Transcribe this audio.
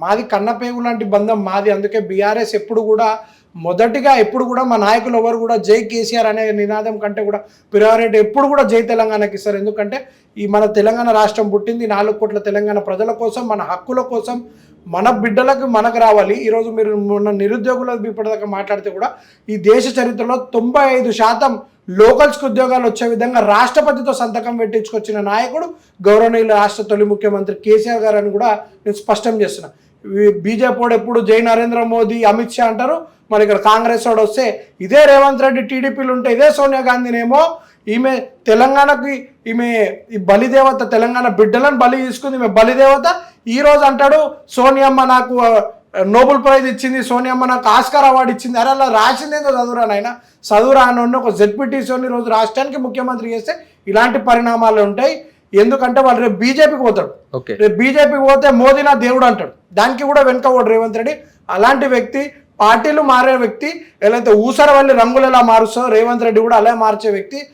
మాది కన్నపేగు లాంటి బంధం మాది. అందుకే బీఆర్ఎస్ ఎప్పుడు కూడా మొదటిగా ఎప్పుడు కూడా మా నాయకులు ఎవరు కూడా జై కేసీఆర్ అనే నినాదం కంటే కూడా ప్రియారిటీ ఎప్పుడు కూడా జై తెలంగాణకి ఇస్తారు. ఎందుకంటే ఈ మన తెలంగాణ రాష్ట్రం పుట్టింది 4 కోట్ల తెలంగాణ ప్రజల కోసం, మన హక్కుల కోసం, మన బిడ్డలకు మనకు రావాలి. ఈరోజు మీరు మొన్న నిరుద్యోగులకు ఇప్పటిదాకా మాట్లాడితే కూడా ఈ దేశ చరిత్రలో 95% లోకల్స్కి ఉద్యోగాలు వచ్చే విధంగా రాష్ట్రపతితో సంతకం పెట్టించుకొచ్చిన నాయకుడు గౌరవనీయులు రాష్ట్ర తొలి ముఖ్యమంత్రి కేసీఆర్ గారు అని కూడా నేను స్పష్టం చేస్తున్నా. బీజేపీ వాడు ఎప్పుడు జై నరేంద్ర మోదీ అమిత్ షా అంటారు, మరి ఇక్కడ కాంగ్రెస్ వాడు వస్తే ఇదే రేవంత్ రెడ్డి టీడీపీలు ఉంటే ఇదే సోనియా గాంధీనేమో ఈమె తెలంగాణకి ఈమె ఈ బలిదేవత, తెలంగాణ బిడ్డలను బలి తీసుకుంది ఈమె బలిదేవత. ఈరోజు అంటాడు సోనియమ్మ నాకు నోబెల్ ప్రైజ్ ఇచ్చింది, సోనియమ్మ నాకు ఆస్కార్ అవార్డు ఇచ్చింది. అరే అలా రాసిందేందో చదువురా నాయన, చదువురా అని ఒక జెడ్పీటీసీని రోజు రాష్ట్రానికి ముఖ్యమంత్రి చేస్తే ఇలాంటి పరిణామాలు ఉంటాయి. ఎందుకంటే వాళ్ళు రేపు బీజేపీకి పోతాడు, రేపు బీజేపీకి పోతే మోదీ నా దేవుడు అంటాడు, దానికి కూడా వెనుకపోడు రేవంత్ రెడ్డి. అలాంటి వ్యక్తి, పార్టీలు మారే వ్యక్తి, ఎలా అయితే ఊసరవల్లి రంగులు ఎలా మారుస్తారో రేవంత్ రెడ్డి కూడా అలా మార్చే వ్యక్తి.